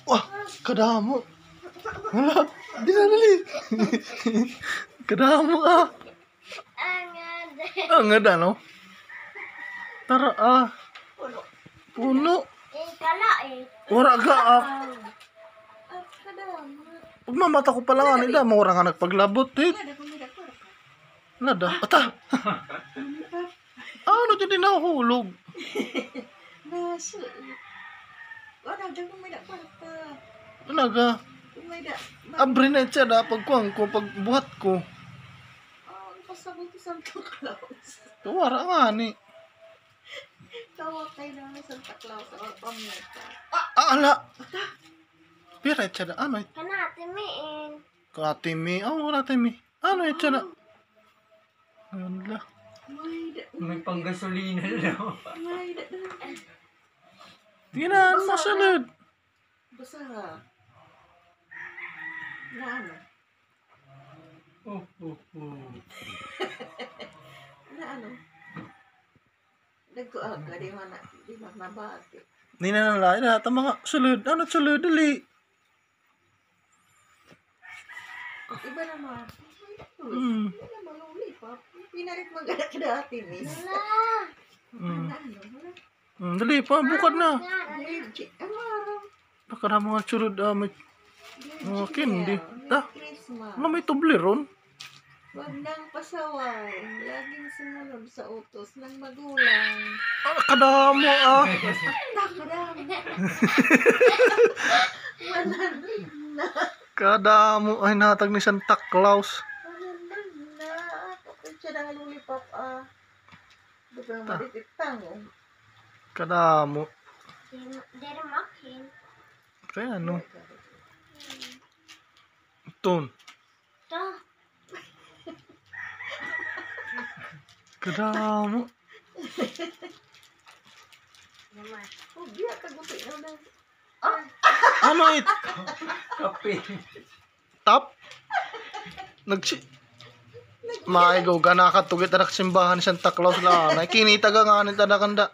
Wah, kadamo. Wala, di na dali. Kadamo ah. Ang ganda no? Tara ah. Puno. Wala ka ah. Magmamata ko pala nga nila. Maura nga nagpaglabot eh. Nada. Ata. Ano dyan din nahulog? Talaga. Abre na siya na pagkuhan ko, pagbuhat ko. Pasabot sa Santa Claus. Wara nga ni. Tawag tayo namin Santa Claus sa pamita. Ala. Pira siya na. Ano? Kanatimiin. Katimi. Wala timi. Ano siya na? Ayun la. May panggasolina na daw. Tingnan, masalad. Basta ha. Na ano? Na ano? Nagkuag ka, di man nabati. Hindi na nalay na. Tama nga. Salad. Ano salad? Dali. Iba naman. Hmm. Iba naman ang ulipap. Pinarit magana ka dati, miss. Hmm. Ano? Dali pa. Bukad na. Legit. Amaro. Baka na mga salad. May mga candy. Christmas. Ano may toblerone? Huwag nang pasaway. Laging sumunod sa utos ng magulang. Kadamo ah. Takadam. Mananda. Kadamo. Ay natag ni Santa Claus. Mananda. Kapag siya na lulipap Bukan matititang Kadamo. Dari makin. Kaya ano? Ton. Kadamo. Oh, dia kagutin na. Ano it? Kape. Tap? Maigaw ka nakatugit na simbahan ni Santa Claus lang. Kinita ka nga nita na kanda.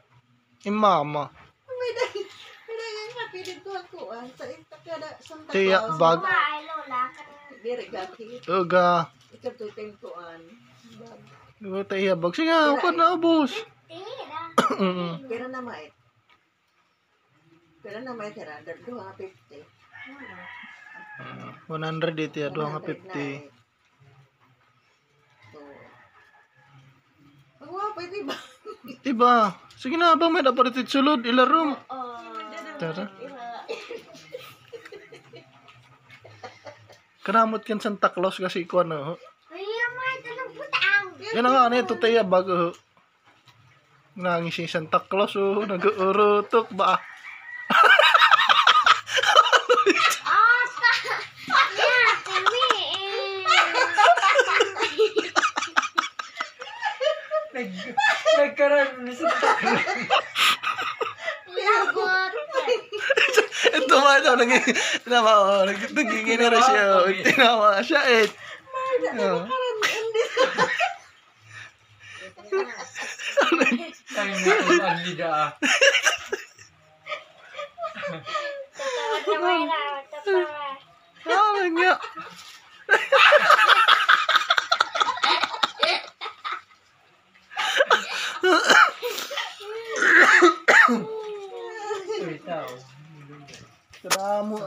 Imama. May dagang happy dito ako sa Santa Claus. Tiya bag. Diri gati. Uga. Ikatutin ko bag. Diba tiya bag. Sige, ukad na ubos. Pero na mait. Tira. 250. 100 dito ya, 250. Wow, pwede ba? Diba? Sige na ba, may dapat ito sulod, ilarom. Tara. Kanamot kan Santa Claus kasi ko ano. Yan nga ano ito tayo bago. Nangis si Santa Claus nag-urutok ba? Nagkaroon ni Santa Claus. Ito ba ito, nagiging na rin siya. Tinawa siya eh. Tayo na ang lida Nga. Kadamo